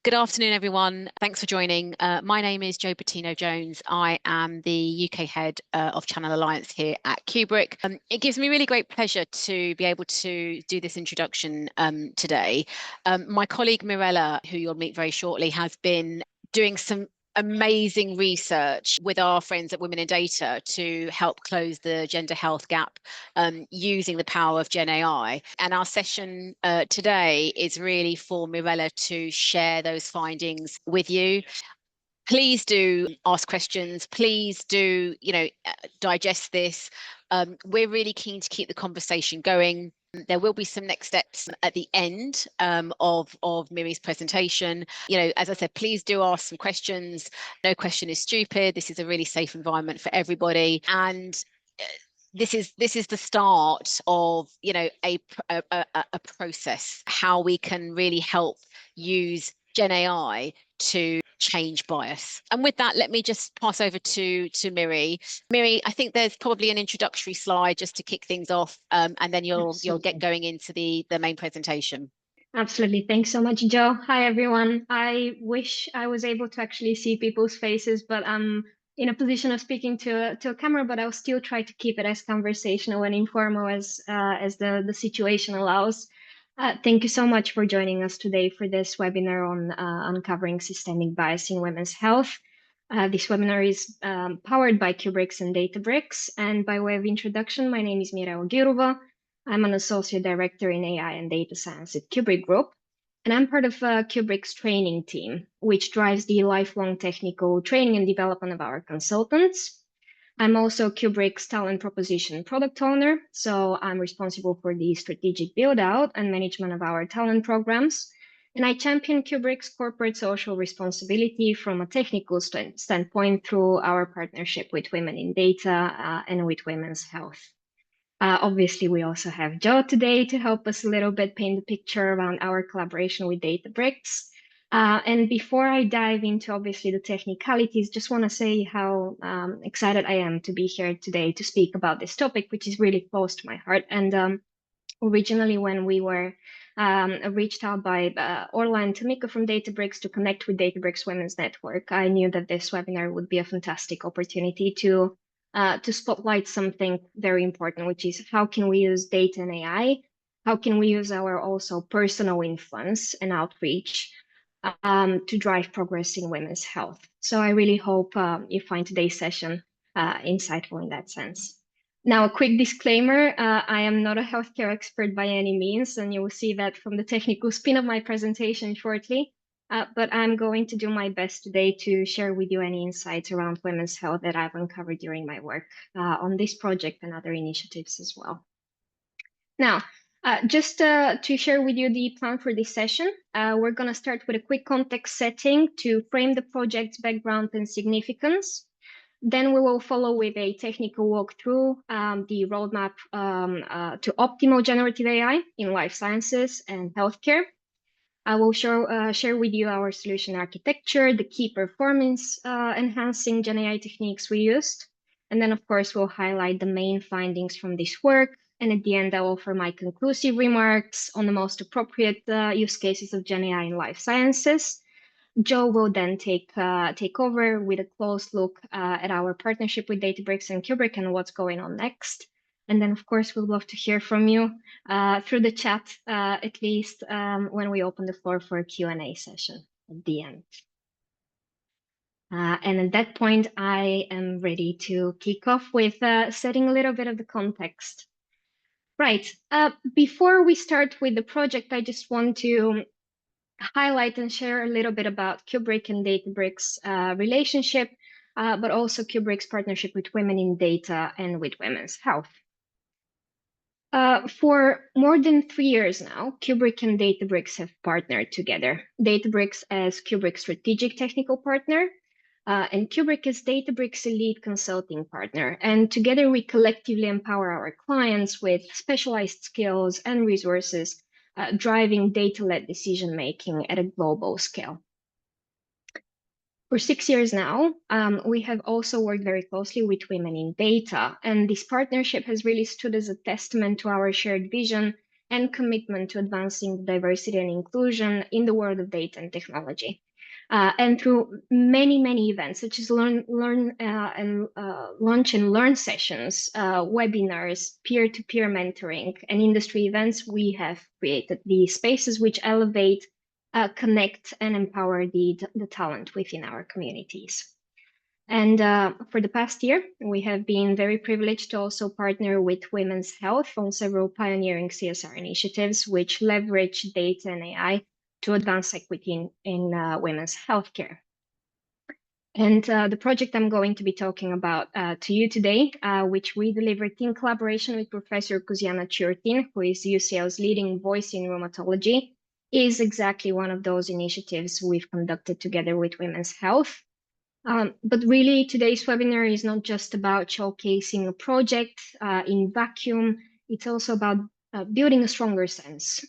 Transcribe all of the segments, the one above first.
Good afternoon, everyone. Thanks for joining. My name is Jo Bettino-Jones. I am the UK head of Channel Alliance here at Kubrick. It gives me really great pleasure to be able to do this introduction today. My colleague Mirela, who you'll meet very shortly, has been doing some amazing research with our friends at Women in Data to help close the gender health gap using the power of GenAI. And our session today is really for Mirela to share those findings with you. Please do ask questions. Please do, digest this. We're really keen to keep the conversation going. There will be some next steps at the end of Miri's presentation. As I said, please do ask some questions. No question is stupid. This is a really safe environment for everybody. And this is the start of a process, how we can really help use GenAI to change bias. And with that, let me just pass over to Miri. Miri, I think there's probably an introductory slide just to kick things off, and then you'll get going into the main presentation. Absolutely. Thanks so much, Jo. Hi, everyone. I wish I was able to actually see people's faces, but I'm in a position of speaking to a camera, but I'll still try to keep it as conversational and informal as the situation allows. Thank you so much for joining us today for this webinar on uncovering systemic bias in women's health. This webinar is powered by Kubrick and Databricks. And by way of introduction, my name is Mirela Gyurova. I'm an associate director in AI and data science at Kubrick Group. And I'm part of Kubrick's training team, which drives the lifelong technical training and development of our consultants. I'm also Kubrick's talent proposition product owner, so I'm responsible for the strategic build out and management of our talent programs. And I champion Kubrick's corporate social responsibility from a technical standpoint through our partnership with Women in Data and with Women's Health. Obviously, we also have Jo today to help us a little bit paint the picture around our collaboration with Databricks. And before I dive into obviously the technicalities, just want to say how excited I am to be here today to speak about this topic, which is really close to my heart. And originally, when we were reached out by Orla and Tamika from Databricks to connect with Databricks Women's Network, I knew that this webinar would be a fantastic opportunity to spotlight something very important, which is how can we use data and AI? How can we use our also personal influence and outreach to drive progress in women's health? So I really hope you find today's session insightful in that sense. Now, a quick disclaimer, I am not a healthcare expert by any means, and you will see that from the technical spin of my presentation shortly. But I'm going to do my best today to share with you any insights around women's health that I've uncovered during my work on this project and other initiatives as well. Now, just to share with you the plan for this session, we're going to start with a quick context setting to frame the project's background and significance. Then we will follow with a technical walkthrough, the roadmap to optimal generative AI in life sciences and healthcare. I will share with you our solution architecture, the key performance enhancing GenAI techniques we used. And then, of course, we'll highlight the main findings from this work. And at the end, I'll offer my conclusive remarks on the most appropriate use cases of GenAI in life sciences. Jo will then take over with a close look at our partnership with Databricks and Kubrick and what's going on next. And then, of course, we'd love to hear from you through the chat, at least when we open the floor for a Q&A session at the end. And at that point, I am ready to kick off with setting a little bit of the context. Right. Before we start with the project, I just want to highlight and share a little bit about Kubrick and Databricks relationship, but also Kubrick's partnership with Women in Data and with Women's Health. For more than 3 years now, Kubrick and Databricks have partnered together. Databricks as Kubrick's strategic technical partner, and Kubrick as Databricks' lead consulting partner. And together we collectively empower our clients with specialized skills and resources, driving data-led decision-making at a global scale. For 6 years now, we have also worked very closely with Women in Data, and this partnership has really stood as a testament to our shared vision and commitment to advancing diversity and inclusion in the world of data and technology. And through many events, such as launch and learn sessions, webinars, peer-to-peer mentoring, and industry events, we have created these spaces which elevate, connect, and empower the talent within our communities. And for the past year, we have been very privileged to also partner with Women's Health on several pioneering CSR initiatives, which leverage data and AI to advance equity in women's healthcare. And the project I'm going to be talking about to you today, which we delivered in collaboration with Professor Kuziana Churtin, who is UCL's leading voice in rheumatology, is exactly one of those initiatives we've conducted together with Women's Health. But really, today's webinar is not just about showcasing a project in vacuum. It's also about building a stronger sense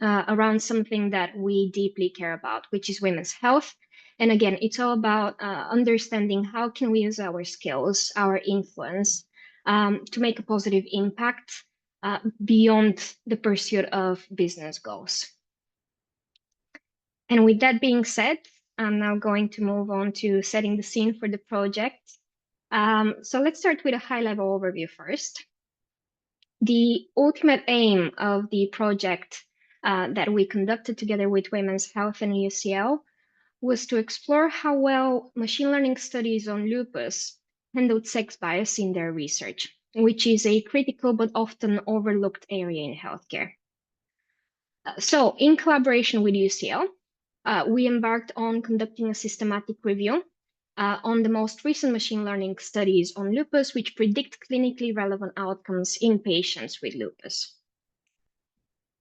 around something that we deeply care about, which is women's health. And again, it's all about understanding how can we use our skills, our influence, to make a positive impact beyond the pursuit of business goals. And with that being said, I'm now going to move on to setting the scene for the project. So let's start with a high-level overview first. The ultimate aim of the project that we conducted together with Women's Health and UCL was to explore how well machine learning studies on lupus handled sex bias in their research, which is a critical but often overlooked area in healthcare. So in collaboration with UCL, we embarked on conducting a systematic review on the most recent machine learning studies on lupus, which predict clinically relevant outcomes in patients with lupus.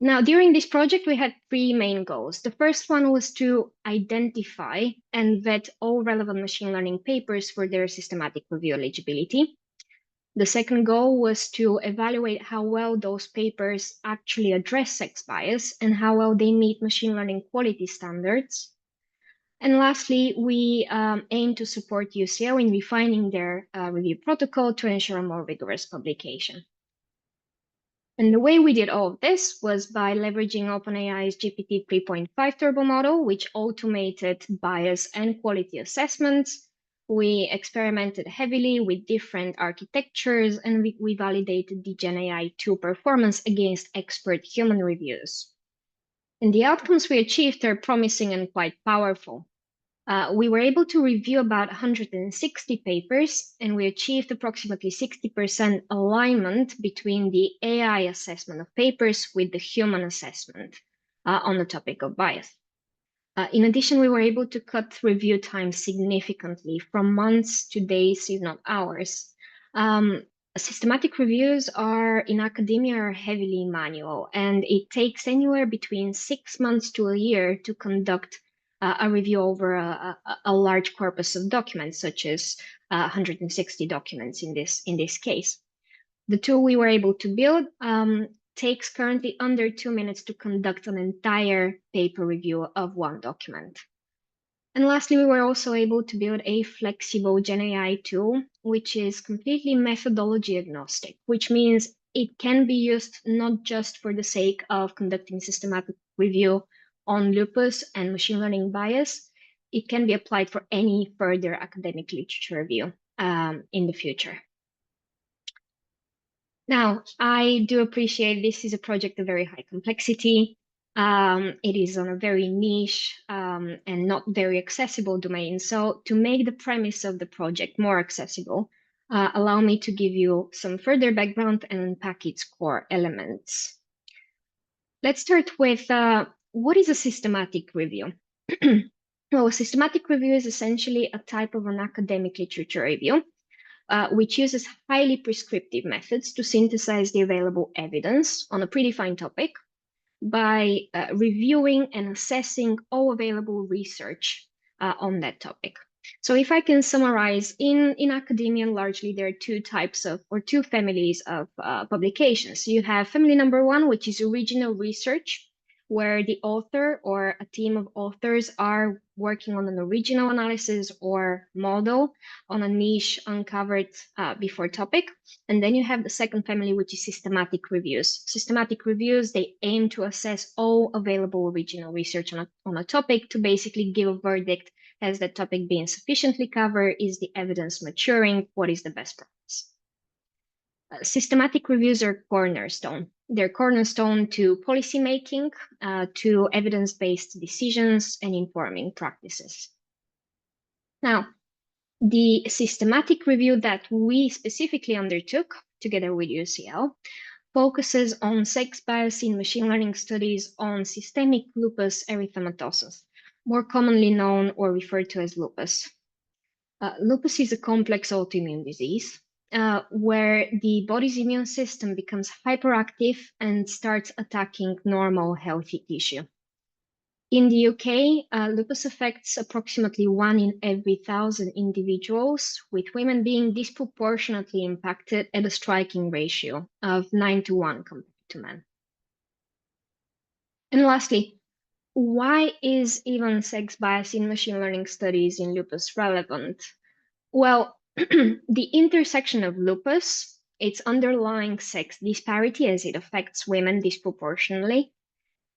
Now, during this project, we had three main goals. The first one was to identify and vet all relevant machine learning papers for their systematic review eligibility. The second goal was to evaluate how well those papers actually address sex bias and how well they meet machine learning quality standards. And lastly, we aim to support UCL in refining their review protocol to ensure a more rigorous publication. And the way we did all of this was by leveraging OpenAI's GPT 3.5 turbo model, which automated bias and quality assessments. We experimented heavily with different architectures, and we validated the GenAI 2 performance against expert human reviews. And the outcomes we achieved are promising and quite powerful. We were able to review about 160 papers, and we achieved approximately 60% alignment between the AI assessment of papers with the human assessment on the topic of bias. In addition, we were able to cut review time significantly from months to days, if not hours. Systematic reviews in academia are heavily manual, and it takes anywhere between 6 months to a year to conduct a review over a large corpus of documents, such as 160 documents in this case. The tool we were able to build takes currently under 2 minutes to conduct an entire paper review of one document. And lastly, we were also able to build a flexible GenAI tool, which is completely methodology agnostic, which means it can be used not just for the sake of conducting systematic review on lupus and machine learning bias. It can be applied for any further academic literature review in the future. Now, I do appreciate this is a project of very high complexity. It is on a very niche and not very accessible domain. So to make the premise of the project more accessible, allow me to give you some further background and unpack its core elements. Let's start with what is a systematic review? Well, a systematic review is essentially a type of an academic literature review, which uses highly prescriptive methods to synthesize the available evidence on a predefined topic by reviewing and assessing all available research on that topic. So if I can summarize, in academia, largely there are two families of publications. You have family number one, which is original research, where the author or a team of authors are working on an original analysis or model on a niche uncovered before topic. And then you have the second family, which is systematic reviews. Systematic reviews, they aim to assess all available original research on a topic to basically give a verdict. Has that topic been sufficiently covered? Is the evidence maturing? What is the best practice? Systematic reviews are cornerstone. They're cornerstone to policymaking, to evidence-based decisions and informing practices. Now, the systematic review that we specifically undertook together with UCL focuses on sex bias in machine learning studies on systemic lupus erythematosus, more commonly known or referred to as lupus. Lupus is a complex autoimmune disease where the body's immune system becomes hyperactive and starts attacking normal, healthy tissue. In the UK, lupus affects approximately 1 in every 1,000 individuals, with women being disproportionately impacted at a striking ratio of 9:1 compared to men. And lastly, why is even sex bias in machine learning studies in lupus relevant? Well, the intersection of lupus, its underlying sex disparity as it affects women disproportionately,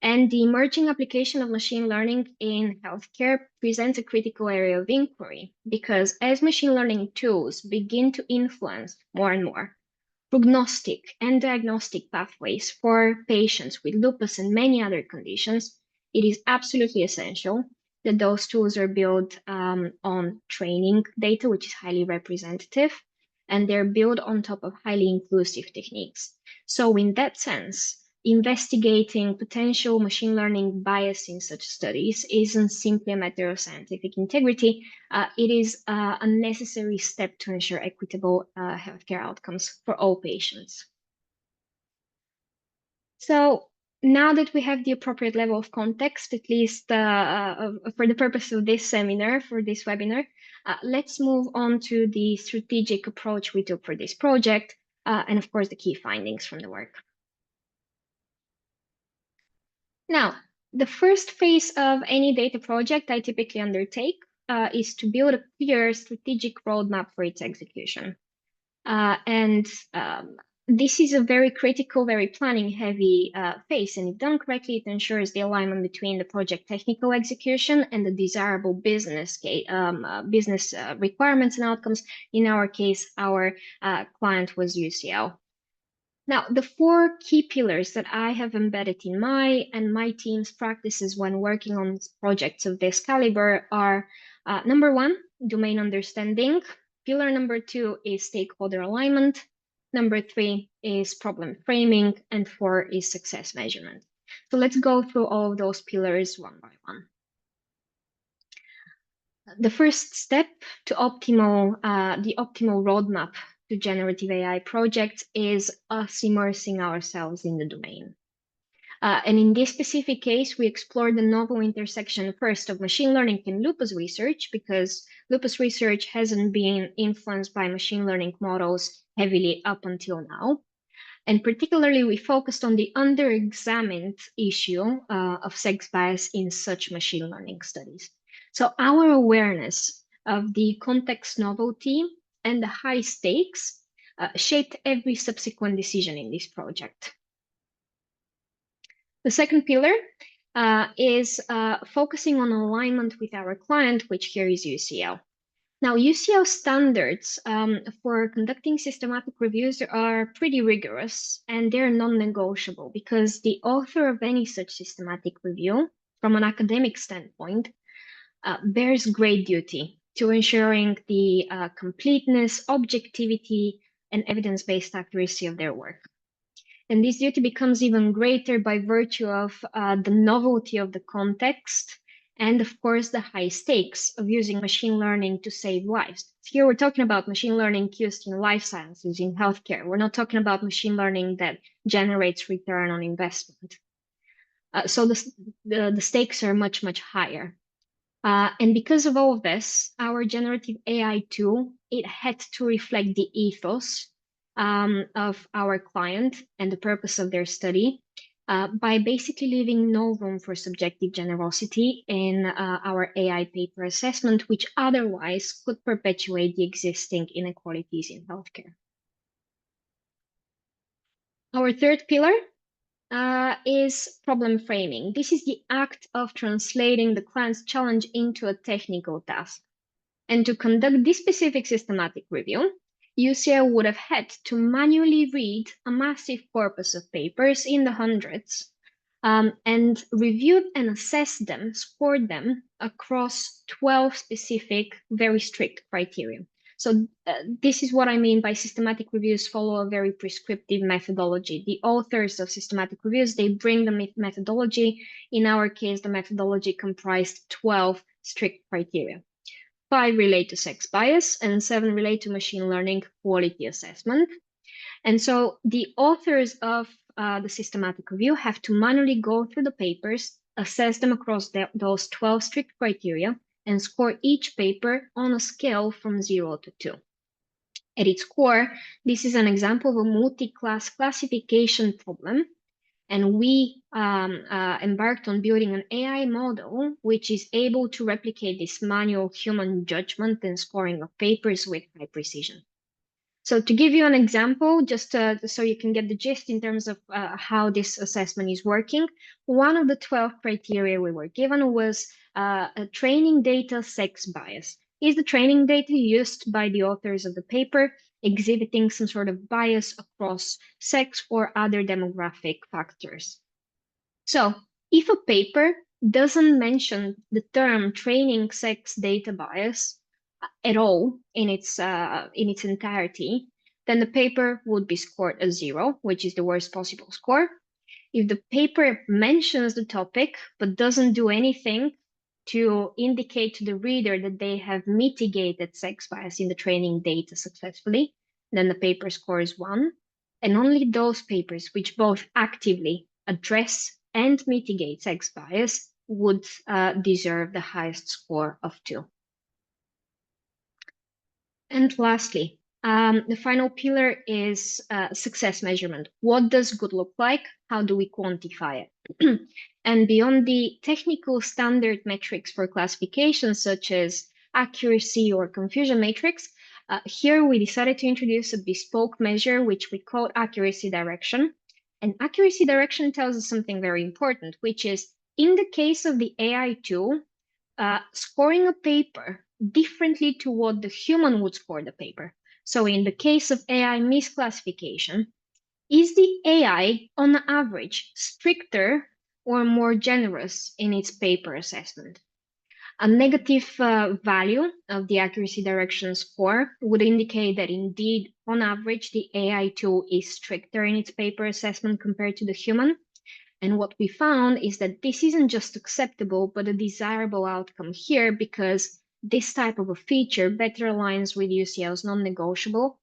and the emerging application of machine learning in healthcare presents a critical area of inquiry because as machine learning tools begin to influence more and more prognostic and diagnostic pathways for patients with lupus and many other conditions, it is absolutely essential that those tools are built on training data, which is highly representative, and they're built on top of highly inclusive techniques. So in that sense, investigating potential machine learning bias in such studies isn't simply a matter of scientific integrity. It is a necessary step to ensure equitable healthcare outcomes for all patients. So now that we have the appropriate level of context, at least for the purpose of this seminar, for this webinar, let's move on to the strategic approach we took for this project, and of course the key findings from the work. Now, the first phase of any data project I typically undertake is to build a clear strategic roadmap for its execution. This is a very critical, very planning-heavy phase, and if done correctly, it ensures the alignment between the project technical execution and the desirable business requirements and outcomes. In our case, our client was UCL. Now, the 4 key pillars that I have embedded in my and my team's practices when working on projects of this caliber are number 1, domain understanding. Pillar number 2 is stakeholder alignment. Number 3 is problem framing, and 4 is success measurement. So let's go through all of those pillars one by one. The first step to the optimal roadmap to generative AI projects is us immersing ourselves in the domain. And in this specific case, we explored the novel intersection first of machine learning and lupus research, because lupus research hasn't been influenced by machine learning models heavily up until now. And particularly, we focused on the under-examined issue of sex bias in such machine learning studies. So our awareness of the context novelty and the high stakes shaped every subsequent decision in this project. The second pillar is focusing on alignment with our client, which here is UCL. Now, UCL standards for conducting systematic reviews are pretty rigorous, and they're non-negotiable because the author of any such systematic review, from an academic standpoint, bears great duty to ensuring the completeness, objectivity, and evidence-based accuracy of their work. And this duty becomes even greater by virtue of the novelty of the context and, of course, the high stakes of using machine learning to save lives. Here we're talking about machine learning used in life sciences, in healthcare. We're not talking about machine learning that generates return on investment. So the stakes are much, much higher. And because of all of this, our generative AI tool, it had to reflect the ethos of our client and the purpose of their study. by basically leaving no room for subjective generosity in our AI paper assessment, which otherwise could perpetuate the existing inequalities in healthcare. Our third pillar is problem framing. This is the act of translating the client's challenge into a technical task. And to conduct this specific systematic review, UCL would have had to manually read a massive corpus of papers in the hundreds and reviewed and assessed them, scored them across 12 specific, very strict criteria. So this is what I mean by systematic reviews follow a very prescriptive methodology. The authors of systematic reviews, they bring the methodology. In our case, the methodology comprised 12 strict criteria. 5 relate to sex bias and 7 relate to machine learning quality assessment. And so the authors of the systematic review have to manually go through the papers, assess them across those 12 strict criteria, and score each paper on a scale from 0 to 2. At its core, this is an example of a multi-class classification problem. And we embarked on building an AI model which is able to replicate this manual human judgment and scoring of papers with high precision. So to give you an example, just so you can get the gist in terms of how this assessment is working, one of the 12 criteria we were given was a training data sex bias. Is the training data used by the authors of the paper exhibiting some sort of bias across sex or other demographic factors? So if a paper doesn't mention the term training sex data bias at all in its entirety, then the paper would be scored a 0, which is the worst possible score. If the paper mentions the topic but doesn't do anything to indicate to the reader that they have mitigated sex bias in the training data successfully, then the paper scores 1. And only those papers which both actively address and mitigate sex bias would deserve the highest score of 2. And lastly, the final pillar is success measurement. What does good look like? How do we quantify it? And beyond the technical standard metrics for classification, such as accuracy or confusion matrix, here we decided to introduce a bespoke measure, which we call accuracy direction. And accuracy direction tells us something very important, which is in the case of the AI tool, scoring a paper differently to what the human would score the paper. So in the case of AI misclassification, is the AI on average stricter or more generous in its paper assessment? A negative value of the accuracy direction score would indicate that indeed, on average, the AI tool is stricter in its paper assessment compared to the human. And what we found is that this isn't just acceptable, but a desirable outcome here, because this type of a feature better aligns with UCL's non-negotiable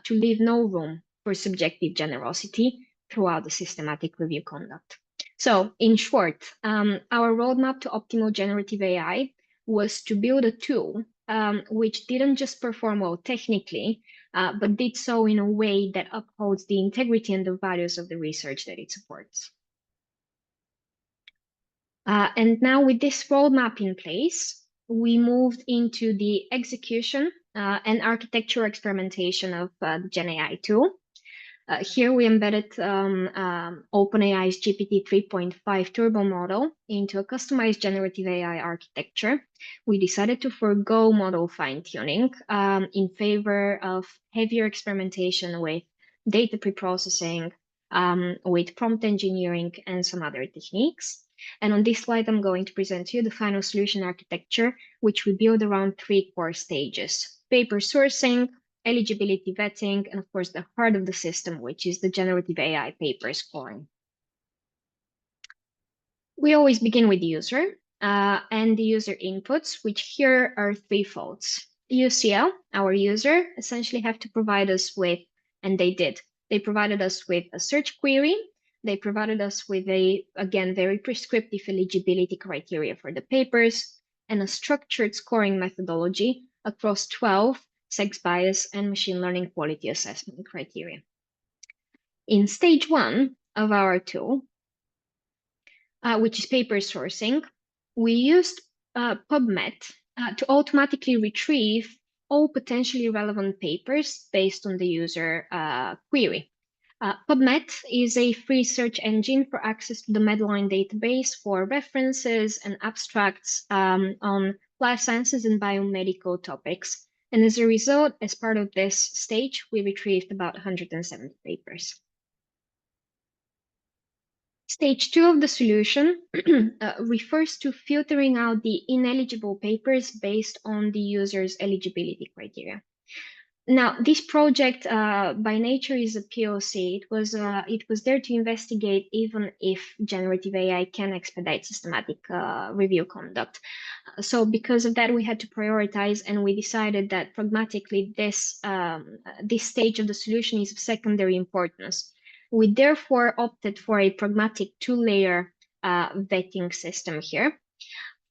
to leave no room for subjective generosity throughout the systematic review conduct. So in short, our roadmap to optimal generative AI was to build a tool which didn't just perform well technically, but did so in a way that upholds the integrity and the values of the research that it supports. And now with this roadmap in place, we moved into the execution and architecture experimentation of the GenAI tool. Here we embedded OpenAI's GPT 3.5 turbo model into a customized generative AI architecture. We decided to forego model fine-tuning in favor of heavier experimentation with data preprocessing, with prompt engineering, and some other techniques. And on this slide, I'm going to present to you the final solution architecture, which we build around 3 core stages: paper sourcing, eligibility vetting, and of course, the heart of the system, which is the generative AI paper scoring. We always begin with the user and the user inputs, which here are 3 folds. UCL, our user, essentially have to provide us with, and they did, they provided us with a search query. They provided us with a, again, very prescriptive eligibility criteria for the papers and a structured scoring methodology across 12 sex bias and machine learning quality assessment criteria. In stage 1 of our tool, which is paper sourcing, we used PubMed to automatically retrieve all potentially relevant papers based on the user query. PubMed is a free search engine for access to the Medline database for references and abstracts on life sciences and biomedical topics. And as a result, as part of this stage, we retrieved about 170 papers. Stage 2 of the solution refers to filtering out the ineligible papers based on the user's eligibility criteria. Now, this project by nature is a POC. It was there to investigate even if generative AI can expedite systematic review conduct. So because of that, we had to prioritize, and we decided that pragmatically this stage of the solution is of secondary importance. We therefore opted for a pragmatic two-layer vetting system here.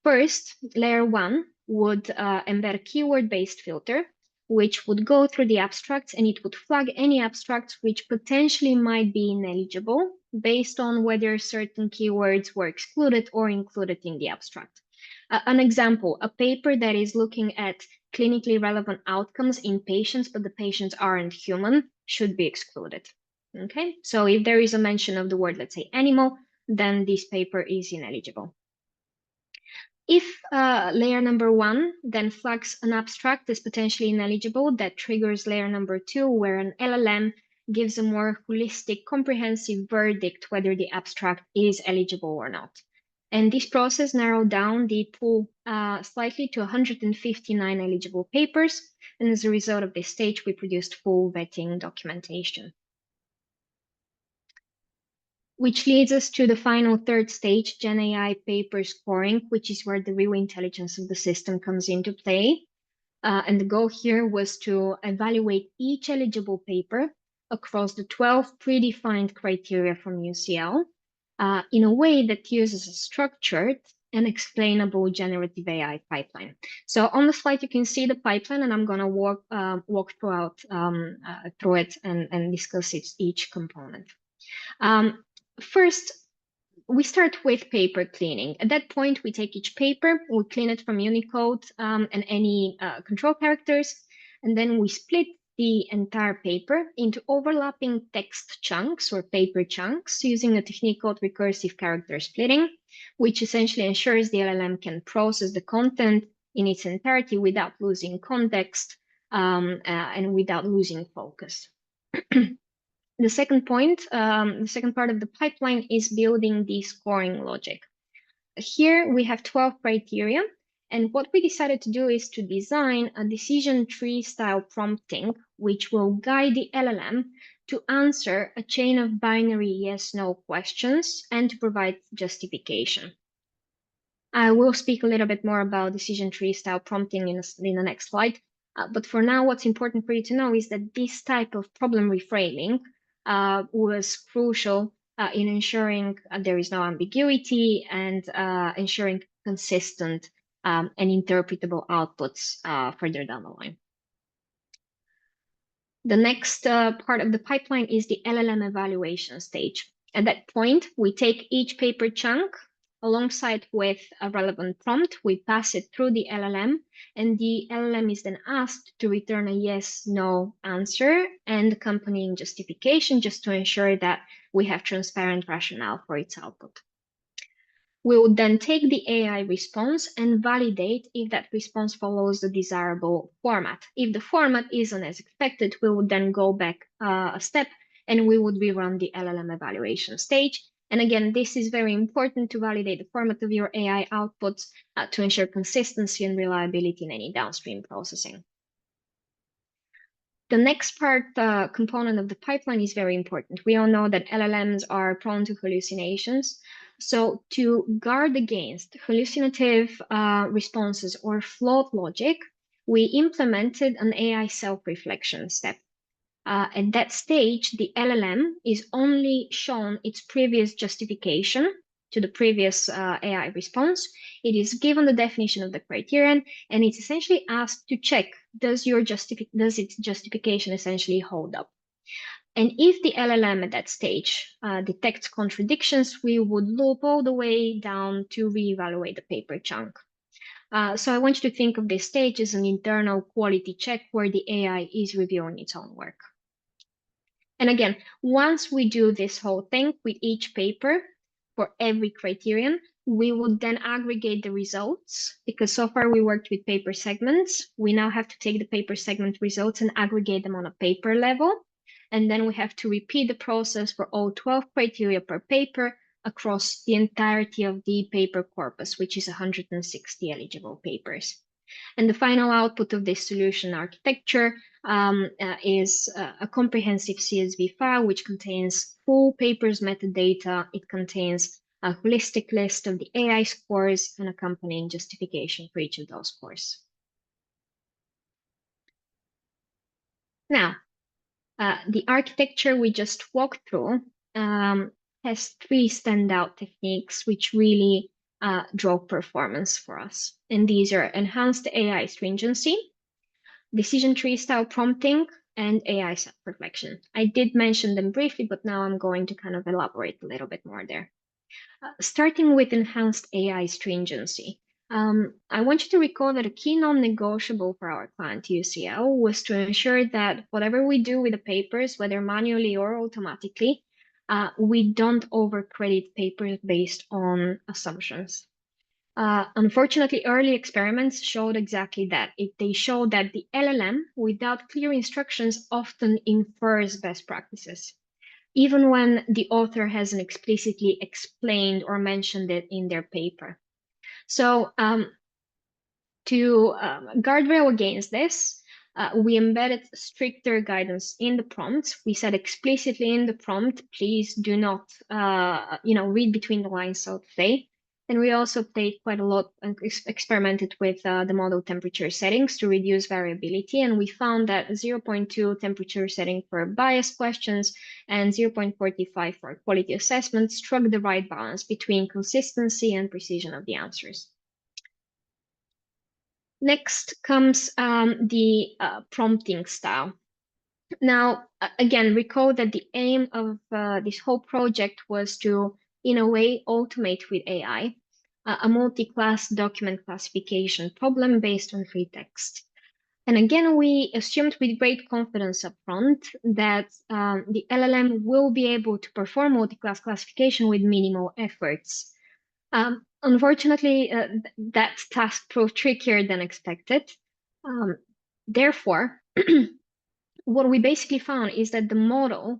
First, layer 1 would embed a keyword-based filter, which would go through the abstracts, and it would flag any abstracts which potentially might be ineligible based on whether certain keywords were excluded or included in the abstract. An example, a paper that is looking at clinically relevant outcomes in patients, but the patients aren't human, should be excluded. Okay, so if there is a mention of the word, let's say animal, then this paper is ineligible. If layer number 1 then flags an abstract as potentially ineligible, that triggers layer number 2, where an LLM gives a more holistic, comprehensive verdict whether the abstract is eligible or not. And this process narrowed down the pool slightly to 159 eligible papers. And as a result of this stage, we produced full vetting documentation. Which leads us to the final third stage, GenAI paper scoring, which is where the real intelligence of the system comes into play. And the goal here was to evaluate each eligible paper across the 12 predefined criteria from UCL in a way that uses a structured and explainable generative AI pipeline. So on the slide, you can see the pipeline, and I'm going to walk through it and discuss each component. First, we start with paper cleaning. At that point, we take each paper, we clean it from Unicode and any control characters, and then we split the entire paper into overlapping text chunks or paper chunks using a technique called recursive character splitting, which essentially ensures the LLM can process the content in its entirety without losing context and without losing focus. The second point, the second part of the pipeline is building the scoring logic. Here we have 12 criteria, and what we decided to do is to design a decision tree style prompting, which will guide the LLM to answer a chain of binary yes/no questions and to provide justification. I will speak a little bit more about decision tree style prompting in the next slide, but for now, what's important for you to know is that this type of problem reframing was crucial in ensuring there is no ambiguity and ensuring consistent and interpretable outputs further down the line. The next part of the pipeline is the LLM evaluation stage. At that point, we take each paper chunk alongside with a relevant prompt, we pass it through the LLM, and the LLM is then asked to return a yes/no answer and accompanying justification just to ensure that we have transparent rationale for its output. We would then take the AI response and validate if that response follows the desirable format. If the format isn't as expected, we would then go back a step and we would rerun the LLM evaluation stage. And again, this is very important to validate the format of your AI outputs to ensure consistency and reliability in any downstream processing. The next part, component of the pipeline is very important. We all know that LLMs are prone to hallucinations. So to guard against hallucinative responses or flawed logic, we implemented an AI self-reflection step. At that stage, the LLM is only shown its previous justification to the previous AI response. It is given the definition of the criterion, and it's essentially asked to check, does its justification essentially hold up? And if the LLM at that stage detects contradictions, we would loop all the way down to reevaluate the paper chunk. So I want you to think of this stage as an internal quality check where the AI is reviewing its own work. And again, once we do this whole thing with each paper for every criterion, we would then aggregate the results, because so far we worked with paper segments. We now have to take the paper segment results and aggregate them on a paper level. And then we have to repeat the process for all 12 criteria per paper across the entirety of the paper corpus, which is 160 eligible papers. And the final output of this solution architecture is a comprehensive CSV file, which contains full papers metadata. It contains a holistic list of the AI scores and accompanying justification for each of those scores. Now, the architecture we just walked through has three standout techniques which really drove performance for us. And these are enhanced AI stringency, decision tree style prompting, and AI self-reflection. I did mention them briefly, but now I'm going to kind of elaborate a little bit more there. Starting with enhanced AI stringency. I want you to recall that a key non-negotiable for our client UCL was to ensure that whatever we do with the papers, whether manually or automatically, we don't overcredit papers based on assumptions. Unfortunately, early experiments showed exactly that. They showed that the LLM, without clear instructions, often infers best practices, even when the author hasn't explicitly explained or mentioned it in their paper. So to guardrail against this, we embedded stricter guidance in the prompt. We said explicitly in the prompt, please do not read between the lines, so to say. And we also played quite a lot and experimented with the model temperature settings to reduce variability. And we found that 0.2 temperature setting for bias questions and 0.45 for quality assessment struck the right balance between consistency and precision of the answers. Next comes the prompting style. Now, again, recall that the aim of this whole project was to, in a way, automate with AI a multi-class document classification problem based on free text. And again, we assumed with great confidence upfront that the LLM will be able to perform multi-class classification with minimal efforts. Unfortunately, that task proved trickier than expected. Therefore, what we basically found is that the model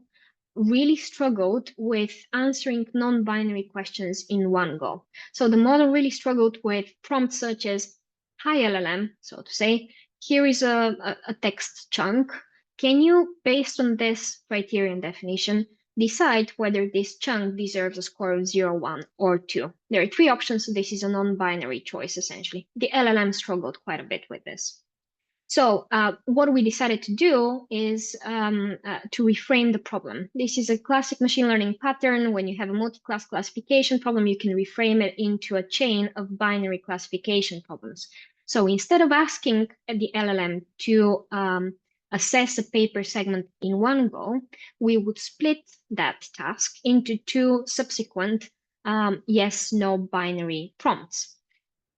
really struggled with answering non-binary questions in one go. So the model really struggled with prompts such as, hi LLM, so to say, here is a text chunk. Can you, based on this criterion definition, decide whether this chunk deserves a score of 0, 1, or 2? There are three options, so this is a non-binary choice, essentially. The LLM struggled quite a bit with this. So what we decided to do is to reframe the problem. This is a classic machine learning pattern. When you have a multi-class classification problem, you can reframe it into a chain of binary classification problems. So instead of asking the LLM to assess a paper segment in one go, we would split that task into two subsequent yes/no binary prompts.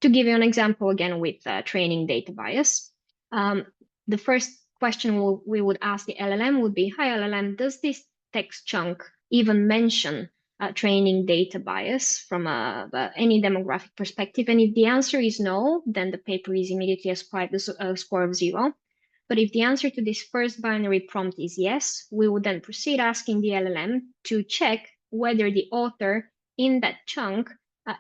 To give you an example, again, with training data bias, the first question we would ask the LLM would be, hi LLM, does this text chunk even mention training data bias from any demographic perspective? And if the answer is no, then the paper is immediately ascribed a score of 0. But if the answer to this first binary prompt is yes, we would then proceed asking the LLM to check whether the author in that chunk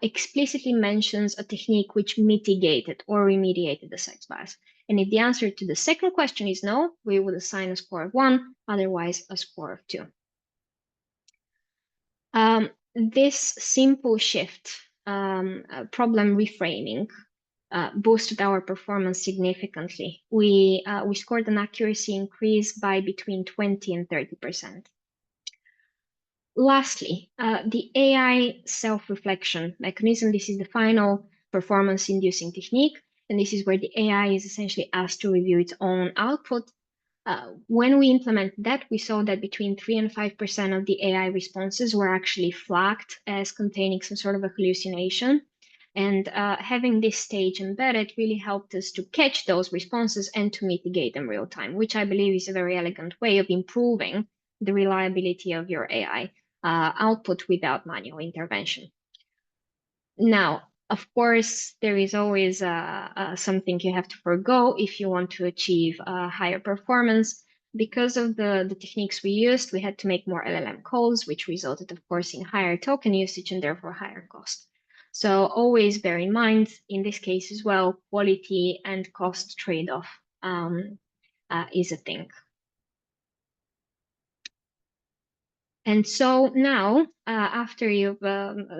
explicitly mentions a technique which mitigated or remediated the sex bias. And if the answer to the second question is no, we would assign a score of 1, otherwise a score of 2. This simple shift, problem reframing, boosted our performance significantly. We scored an accuracy increase by between 20 and 30%. Lastly, the AI self-reflection mechanism. This is the final performance-inducing technique, and this is where the AI is essentially asked to review its own output. When we implemented that, we saw that between 3 and 5% of the AI responses were actually flagged as containing some sort of a hallucination. And having this stage embedded really helped us to catch those responses and to mitigate them real time, which I believe is a very elegant way of improving the reliability of your AI output without manual intervention. Now, of course, there is always something you have to forgo if you want to achieve higher performance. Because of the techniques we used, we had to make more LLM calls, which resulted, of course, in higher token usage and therefore higher cost. So always bear in mind, in this case as well, quality and cost trade-off is a thing. And so now, after you've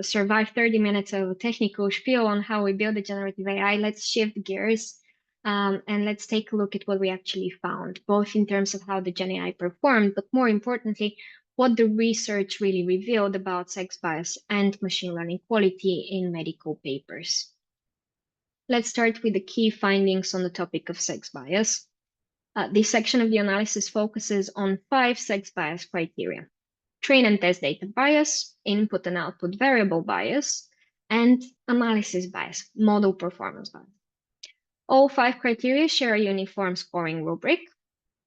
survived 30 minutes of a technical spiel on how we build a generative AI, let's shift gears and let's take a look at what we actually found, both in terms of how the GenAI performed, but more importantly, what the research really revealed about sex bias and machine learning quality in medical papers. Let's start with the key findings on the topic of sex bias. This section of the analysis focuses on 5 sex bias criteria: train and test data bias, input and output variable bias, and analysis bias, model performance bias. All 5 criteria share a uniform scoring rubric.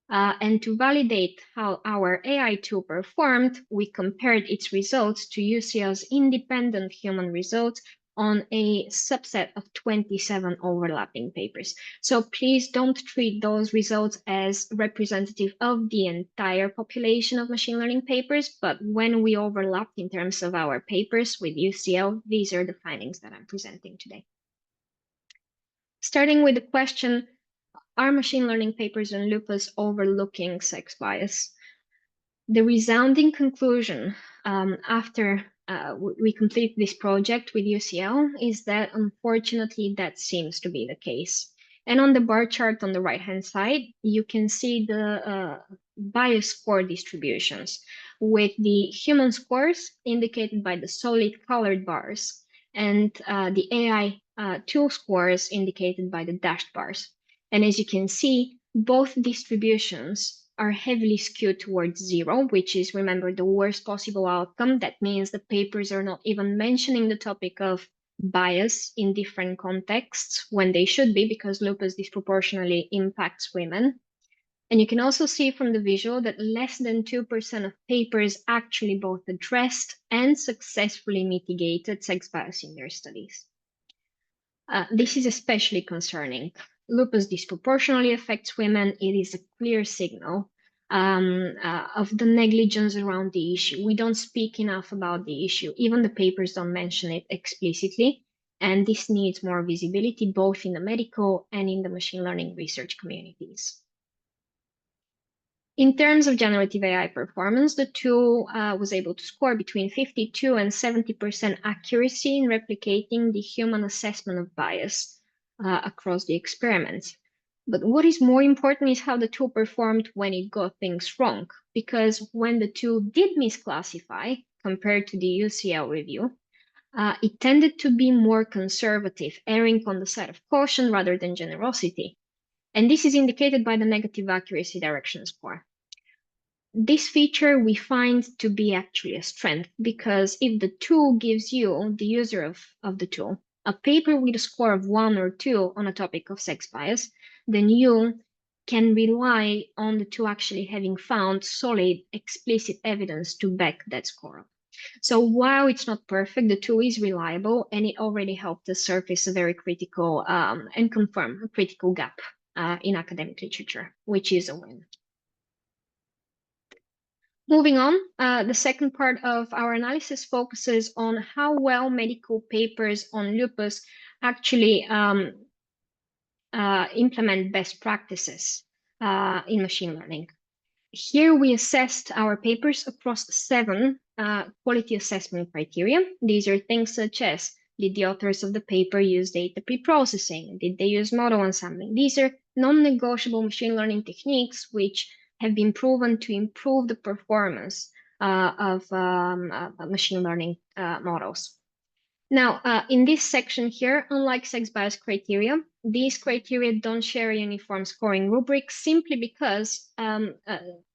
And to validate how our AI tool performed, we compared its results to UCL's independent human results on a subset of 27 overlapping papers. So please don't treat those results as representative of the entire population of machine learning papers, but when we overlapped in terms of our papers with UCL, these are the findings that I'm presenting today. Starting with the question, are machine learning papers on lupus overlooking sex bias? The resounding conclusion after we complete this project with UCL is that unfortunately that seems to be the case. And on the bar chart on the right-hand side, you can see the bias score distributions with the human scores indicated by the solid colored bars and the AI tool scores indicated by the dashed bars. And as you can see, both distributions are heavily skewed towards 0, which is, remember, the worst possible outcome. That means the papers are not even mentioning the topic of bias in different contexts when they should be, because lupus disproportionately impacts women. And you can also see from the visual that less than 2% of papers actually both addressed and successfully mitigated sex bias in their studies. This is especially concerning. Lupus disproportionately affects women. It is a clear signal of the negligence around the issue. We don't speak enough about the issue. Even the papers don't mention it explicitly. And this needs more visibility, both in the medical and in the machine learning research communities. In terms of generative AI performance, the tool was able to score between 52 and 70% accuracy in replicating the human assessment of bias across the experiments. But what is more important is how the tool performed when it got things wrong, because when the tool did misclassify compared to the UCL review, it tended to be more conservative, erring on the side of caution rather than generosity. And this is indicated by the negative accuracy direction score. This feature we find to be actually a strength, because if the tool gives you, the user of the tool, a paper with a score of 1 or 2 on a topic of sex bias, then you can rely on the tool actually having found solid, explicit evidence to back that score up. So while it's not perfect, the tool is reliable, and it already helped us surface a very critical and confirm a critical gap in academic literature, which is a win. Moving on, the second part of our analysis focuses on how well medical papers on lupus actually implement best practices in machine learning. Here we assessed our papers across 7 quality assessment criteria. These are things such as, did the authors of the paper use data pre-processing? Did they use model ensembling? These are non-negotiable machine learning techniques which have been proven to improve the performance of machine learning models. Now, in this section here, unlike sex bias criteria, these criteria don't share a uniform scoring rubric simply because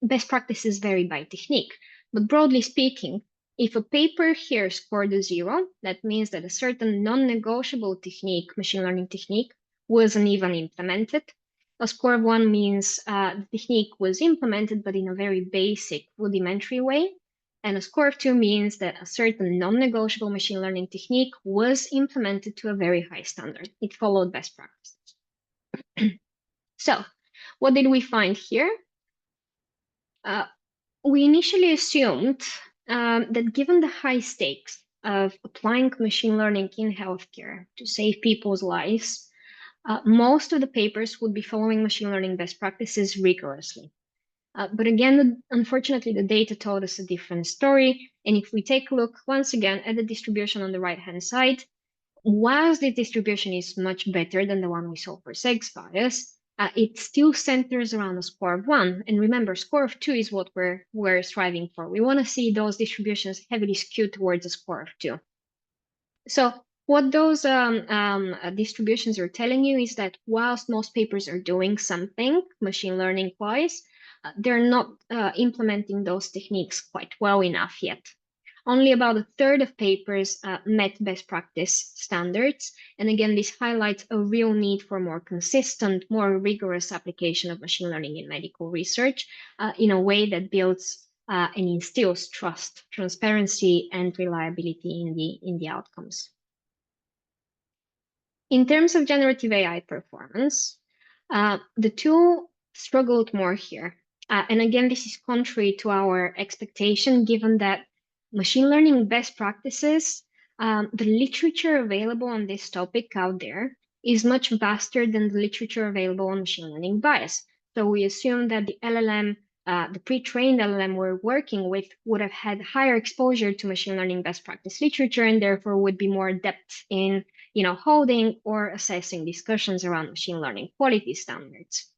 best practices vary by technique. But broadly speaking, if a paper here scored a 0, that means that a certain non-negotiable technique, machine learning technique, wasn't even implemented. A score of 1 means the technique was implemented, but in a very basic, rudimentary way. And a score of 2 means that a certain non-negotiable machine learning technique was implemented to a very high standard. It followed best practices. So, what did we find here? We initially assumed that given the high stakes of applying machine learning in healthcare to save people's lives, most of the papers would be following machine learning best practices rigorously. But again, unfortunately, the data told us a different story. And if we take a look once again at the distribution on the right-hand side, whilst this distribution is much better than the one we saw for sex bias, it still centers around a score of 1. And remember, score of 2 is what we're striving for. We want to see those distributions heavily skewed towards a score of 2. So what those distributions are telling you is that whilst most papers are doing something machine learning-wise, they're not implementing those techniques quite well enough yet. Only about a third of papers met best practice standards. And again, this highlights a real need for more consistent, more rigorous application of machine learning in medical research in a way that builds and instills trust, transparency, and reliability in the outcomes. In terms of generative AI performance, the tool struggled more here. And again, this is contrary to our expectation, given that machine learning best practices, the literature available on this topic out there is much vaster than the literature available on machine learning bias. So we assume that the LLM, the pre-trained LLM we're working with would have had higher exposure to machine learning best practice literature and therefore would be more adept in holding or assessing discussions around machine learning quality standards.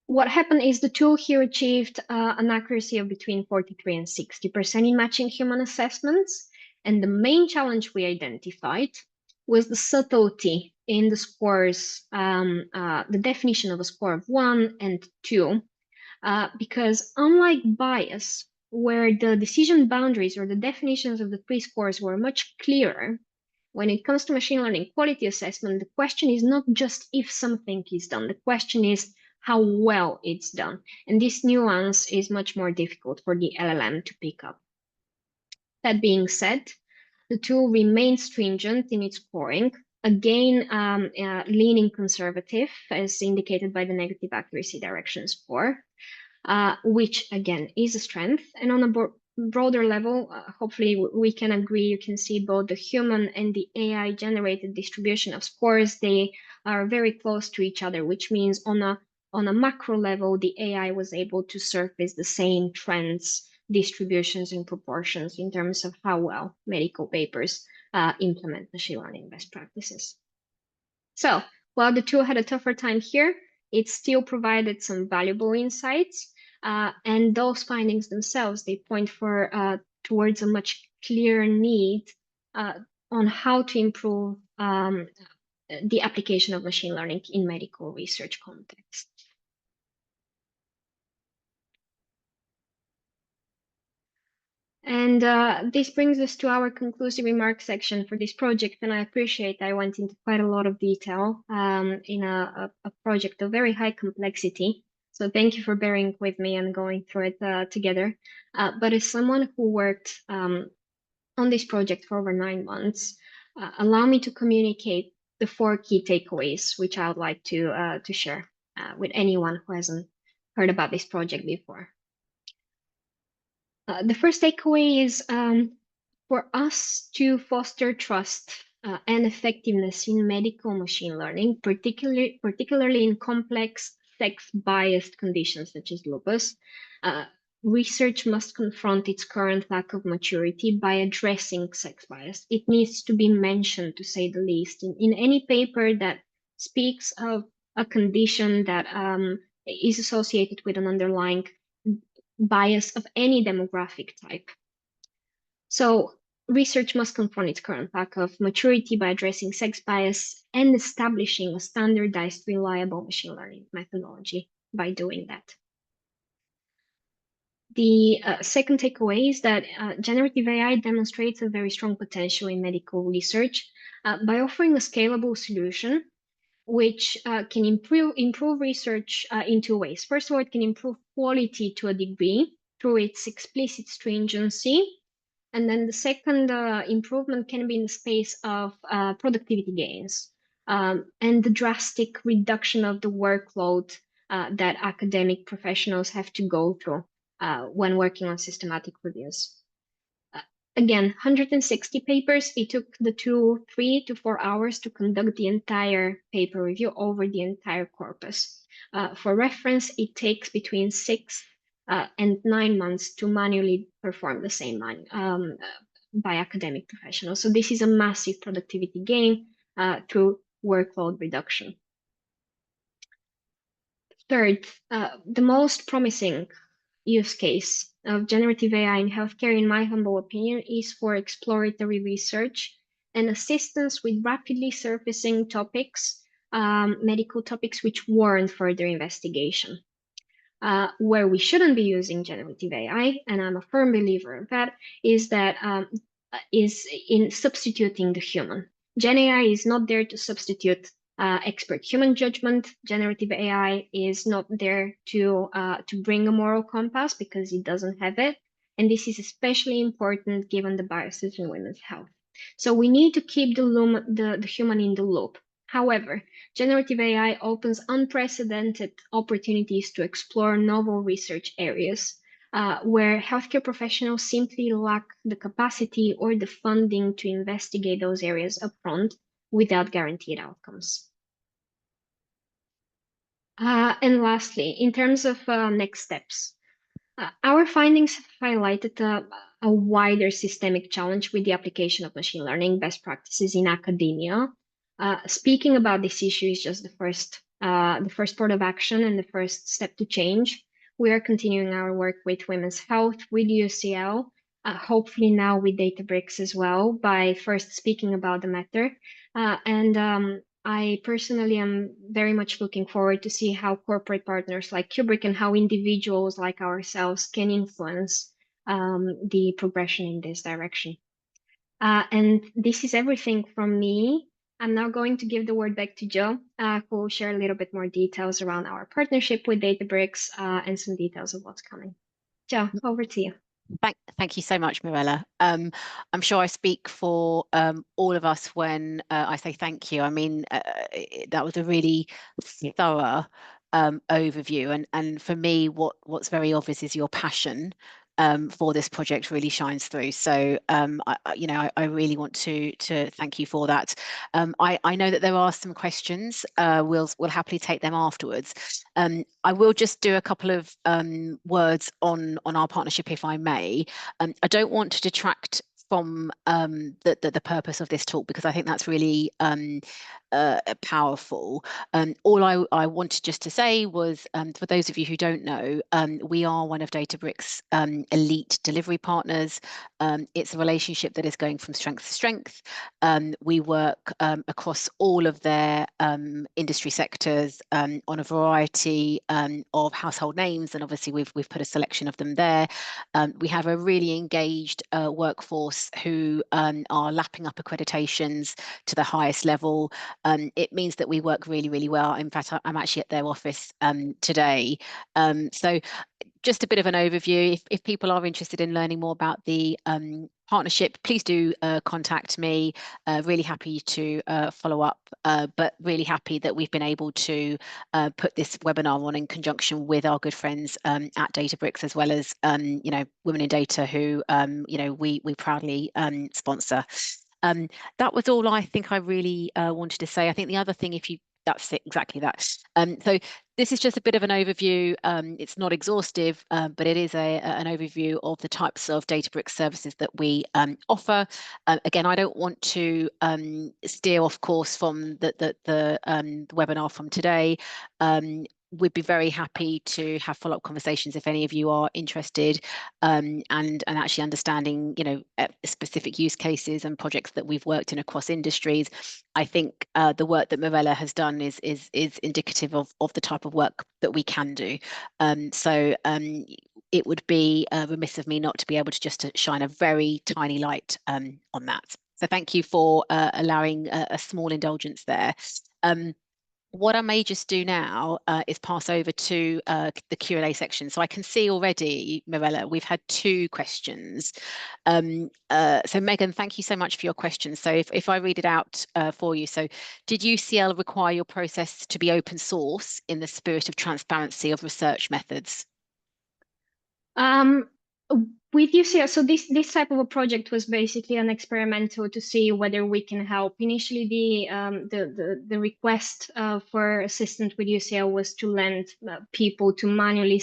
What happened is the tool here achieved an accuracy of between 43 and 60% in matching human assessments. And the main challenge we identified was the subtlety in the scores, the definition of a score of 1 and 2, because unlike bias, where the decision boundaries or the definitions of the pre-scores were much clearer, when it comes to machine learning quality assessment, the question is not just if something is done, the question is how well it's done. And this nuance is much more difficult for the LLM to pick up. That being said, the tool remains stringent in its scoring, again, leaning conservative, as indicated by the negative accuracy direction score, which again is a strength. And on a broader level, hopefully we can agree, you can see both the human and the AI generated distribution of scores, they are very close to each other, which means on a macro level, the AI was able to surface the same trends, distributions, and proportions in terms of how well medical papers implement machine learning best practices. So while the tool had a tougher time here, it still provided some valuable insights. And those findings themselves, they point towards a much clearer need on how to improve the application of machine learning in medical research context. And this brings us to our conclusive remarks section for this project. And I appreciate I went into quite a lot of detail in a project of very high complexity. So thank you for bearing with me and going through it together. But as someone who worked on this project for over 9 months, allow me to communicate the 4 key takeaways, which I would like to share with anyone who hasn't heard about this project before. The first takeaway is for us to foster trust and effectiveness in medical machine learning, particularly in complex sex-biased conditions such as lupus. Research must confront its current lack of maturity by addressing sex bias. It needs to be mentioned, to say the least, in any paper that speaks of a condition that is associated with an underlying bias of any demographic type. So research must confront its current lack of maturity by addressing sex bias and establishing a standardized, reliable machine learning methodology by doing that. The second takeaway is that generative AI demonstrates a very strong potential in medical research by offering a scalable solution which can improve research in two ways. First of all, it can improve quality to a degree through its explicit stringency. And then the second improvement can be in the space of productivity gains and the drastic reduction of the workload that academic professionals have to go through when working on systematic reviews. Again, 160 papers. It took the 3 to 4 hours to conduct the entire paper review over the entire corpus. For reference, it takes between 6 and 9 months to manually perform the same by academic professionals. So this is a massive productivity gain through workload reduction. Third, the most promising use case of generative AI in healthcare, in my humble opinion, is for exploratory research and assistance with rapidly surfacing topics, medical topics which warrant further investigation. Where we shouldn't be using generative AI, and I'm a firm believer of that, is in substituting the human. GenAI is not there to substitute expert human judgment. Generative AI is not there to bring a moral compass because it doesn't have it. And this is especially important given the biases in women's health. So we need to keep the human in the loop. However, generative AI opens unprecedented opportunities to explore novel research areas where healthcare professionals simply lack the capacity or the funding to investigate those areas upfront without guaranteed outcomes. And lastly, in terms of next steps, our findings have highlighted a wider systemic challenge with the application of machine learning best practices in academia. Speaking about this issue is just the first part of action and the first step to change. We are continuing our work with women's health, with UCL, hopefully now with Databricks as well, by first speaking about the matter. I personally am very much looking forward to see how corporate partners like Kubrick and how individuals like ourselves can influence the progression in this direction. And this is everything from me. I'm now going to give the word back to Joe, who will share a little bit more details around our partnership with Databricks and some details of what's coming. Joe, over to you. Thank you so much, Mirela. I'm sure I speak for all of us when I say thank you. I mean, that was a really thorough overview, and for me, what's very obvious is your passion for this project really shines through. So, I really want to thank you for that. I know that there are some questions. We'll happily take them afterwards. I will just do a couple of words on our partnership, if I may. I don't want to detract from the purpose of this talk because I think that's really powerful. All I wanted just to say was, for those of you who don't know, we are one of Databricks' elite delivery partners. It's a relationship that is going from strength to strength. We work across all of their industry sectors on a variety of household names, and obviously we've put a selection of them there. We have a really engaged workforce who are lapping up accreditations to the highest level. It means that we work really, really well. In fact, I'm actually at their office today. So just a bit of an overview. If people are interested in learning more about the partnership, please do contact me. Really happy to follow up, but really happy that we've been able to put this webinar on in conjunction with our good friends at Databricks, as well as Women in Data, who we proudly sponsor. That was all I think I really wanted to say. I think the other thing, that's it, exactly that. So this is just a bit of an overview. It's not exhaustive, but it is an overview of the types of Databricks services that we offer. Again, I don't want to steer off course from the webinar from today. we'd be very happy to have follow-up conversations if any of you are interested, and actually understanding, you know, specific use cases and projects that we've worked in across industries. I think the work that Mirela has done is indicative of the type of work that we can do. It would be remiss of me not to be able to just shine a very tiny light on that. So thank you for allowing a small indulgence there. What I may just do now is pass over to the Q&A section. So I can see already, Mirela, we've had 2 questions. So Megan, thank you so much for your questions. So if I read it out for you. So did UCL require your process to be open source in the spirit of transparency of research methods? With UCL, so this type of a project was basically an experimental to see whether we can help. Initially, the request for assistance with UCL was to lend people to manually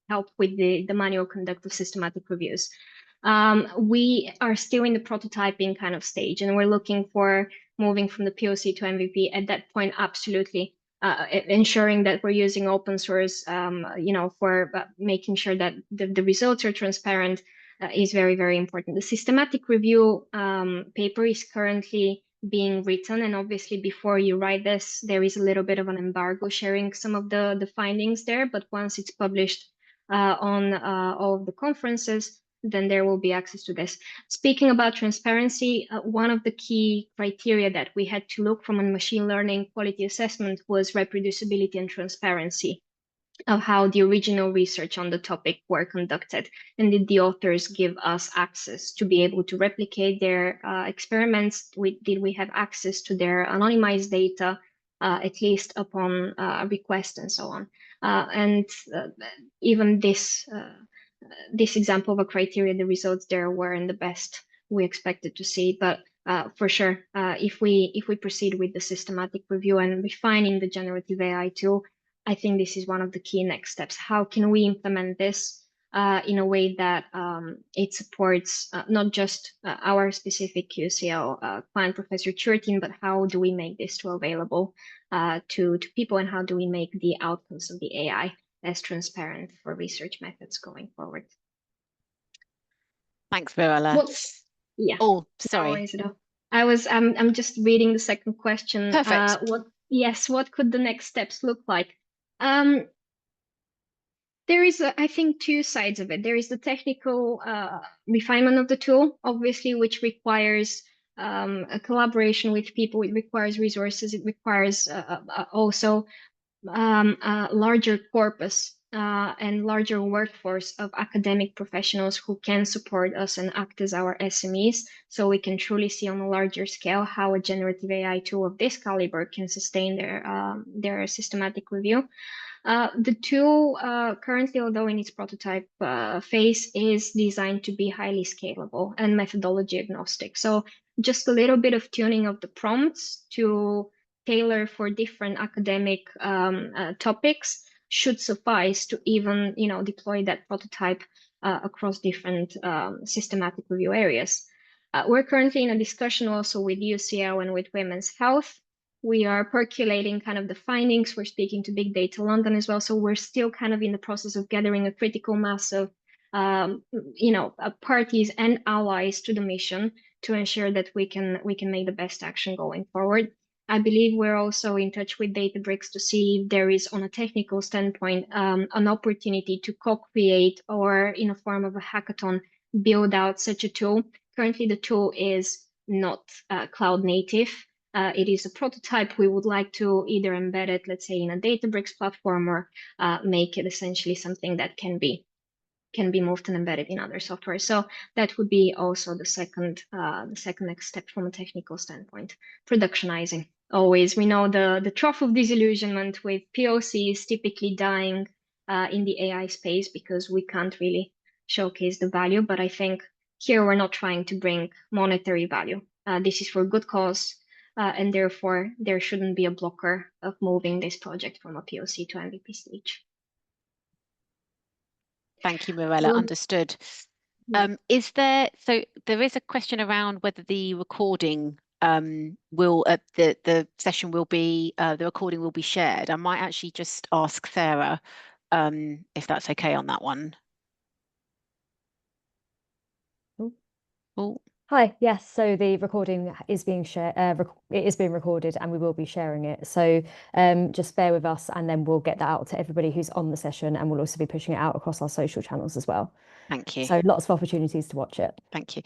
help with the manual conduct of systematic reviews. We are still in the prototyping kind of stage, and we're looking for moving from the POC to MVP. At that point, absolutely. Ensuring that we're using open source, for making sure that the results are transparent is very, very important. The systematic review paper is currently being written, and obviously before you write this, there is a little bit of an embargo sharing some of the findings there, but once it's published on all of the conferences, then there will be access to this. Speaking about transparency, one of the key criteria that we had to look from a machine learning quality assessment was reproducibility and transparency of how the original research on the topic were conducted. And did the authors give us access to be able to replicate their experiments? Did we have access to their anonymized data, at least upon request and so on? Even this example of a criteria, the results there weren't the best we expected to see. But for sure, if we proceed with the systematic review and refining the generative AI tool, I think this is one of the key next steps. How can we implement this in a way that it supports not just our specific UCL client Professor Churtin, but how do we make this tool available to people, and how do we make the outcomes of the AI as transparent for research methods going forward? Thanks, Mirela. Yeah. Oh, sorry. No, I'm just reading the second question. Perfect. What could the next steps look like? There is, I think, 2 sides of it. There is the technical refinement of the tool, obviously, which requires a collaboration with people. It requires resources. It requires also a larger corpus and larger workforce of academic professionals who can support us and act as our SMEs, so we can truly see on a larger scale how a generative AI tool of this caliber can sustain their systematic review. The tool currently, although in its prototype phase, is designed to be highly scalable and methodology agnostic. So just a little bit of tuning of the prompts to tailor for different academic topics should suffice to even, deploy that prototype across different systematic review areas. We're currently in a discussion also with UCL and with Women's Health. We are percolating kind of the findings. We're speaking to Big Data London as well. So we're still kind of in the process of gathering a critical mass of, parties and allies to the mission to ensure that we can make the best action going forward. I believe we're also in touch with Databricks to see if there is, on a technical standpoint, an opportunity to co-create or in a form of a hackathon, build out such a tool. Currently, the tool is not cloud native. It is a prototype. We would like to either embed it, let's say, in a Databricks platform, or make it essentially something that can be moved and embedded in other software. So that would be also the second next step from a technical standpoint. Productionizing. Always, we know the trough of disillusionment with POCs typically dying in the AI space because we can't really showcase the value. But I think here we're not trying to bring monetary value. This is for good cause. And therefore, there shouldn't be a blocker of moving this project from a POC to MVP stage. Thank you, Mirela. Understood. Yeah. There is a question around whether the recording the session will be the recording will be shared. I might actually just ask Sarah if that's okay on that one. Oh. Hi, yes, so the recording is being shared, it is being recorded and we will be sharing it. So just bear with us and then we'll get that out to everybody who's on the session, and we'll also be pushing it out across our social channels as well. Thank you. So lots of opportunities to watch it. Thank you.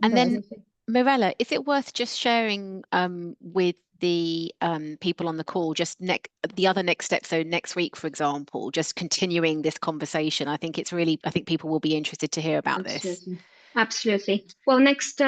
And then, Mirela, is it worth just sharing with the people on the call just the other next step? So next week, for example, just continuing this conversation. I think people will be interested to hear about this. Absolutely. Well, next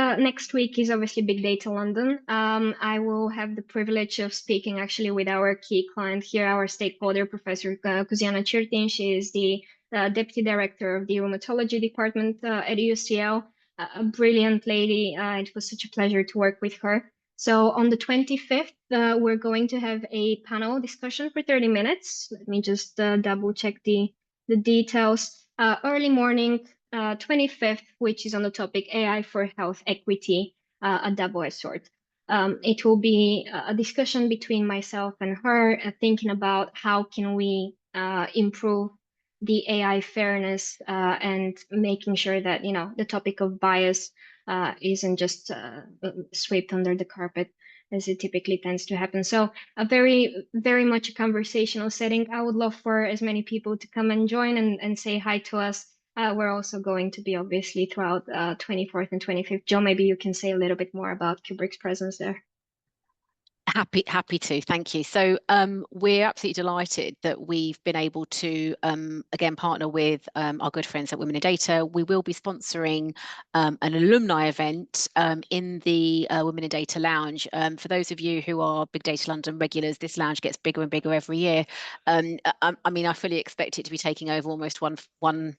week is obviously Big Data London. I will have the privilege of speaking actually with our key client here, our stakeholder, Professor Kuziana Chirtin. She is the Deputy Director of the Rheumatology Department at UCL, a brilliant lady. It was such a pleasure to work with her. So on the 25th, we're going to have a panel discussion for 30 minutes. Let me just double check the details. Early morning, 25th, which is on the topic AI for Health Equity, a double-edged sword. It will be a discussion between myself and her, thinking about how can we improve the AI fairness and making sure that the topic of bias isn't just swept under the carpet as it typically tends to happen. So a very, very much a conversational setting. I would love for as many people to come and join and say hi to us. We're also going to be obviously throughout 24th and 25th. Joe, maybe you can say a little bit more about Kubrick's presence there. Happy to. Thank you. So we're absolutely delighted that we've been able to again partner with our good friends at Women in Data. We will be sponsoring an alumni event in the Women in Data Lounge. For those of you who are Big Data London regulars, this lounge gets bigger and bigger every year. I mean, I fully expect it to be taking over almost one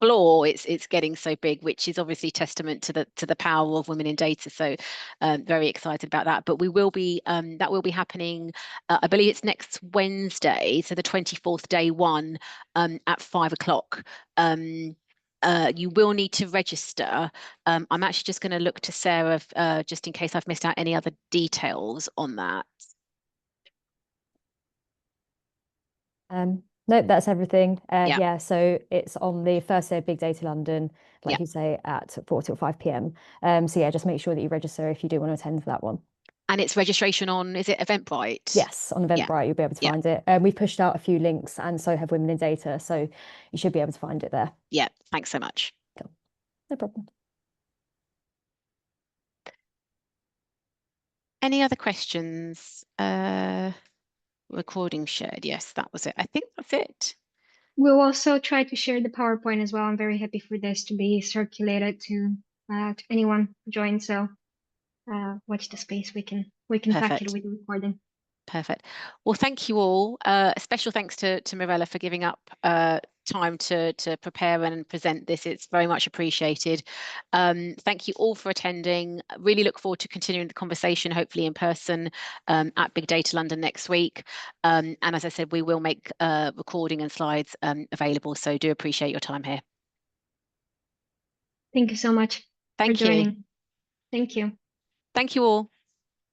floor. It's getting so big, which is obviously testament to the power of women in data. So very excited about that. But we will be that will be happening, I believe it's next Wednesday, so the 24th, day one, at 5 o'clock. You will need to register. I'm actually just going to look to Sarah just in case I've missed out any other details on that. No, that's everything. Yeah, so it's on the first day of Big Data London, like you say, at 4 till 5 p.m. So yeah, just make sure that you register if you do want to attend that one. And it's registration on, is it Eventbrite? Yes, on Eventbrite, you'll be able to find it. We've pushed out a few links, and so have Women in Data, so you should be able to find it there. Yeah, thanks so much. Cool. No problem. Any other questions? Recording shared. Yes, that was it. I think that's it. We'll also try to share the PowerPoint as well. I'm very happy for this to be circulated to anyone who joins. So watch the space. We can pack it with the recording. Perfect. Well, thank you all. A special thanks to Mirela for giving up time to prepare and present this. It's very much appreciated. Thank you all for attending. Really look forward to continuing the conversation, hopefully in person at Big Data London next week. And as I said, we will make recording and slides available. So do appreciate your time here. Thank you so much for joining. Thank you. Thank you all.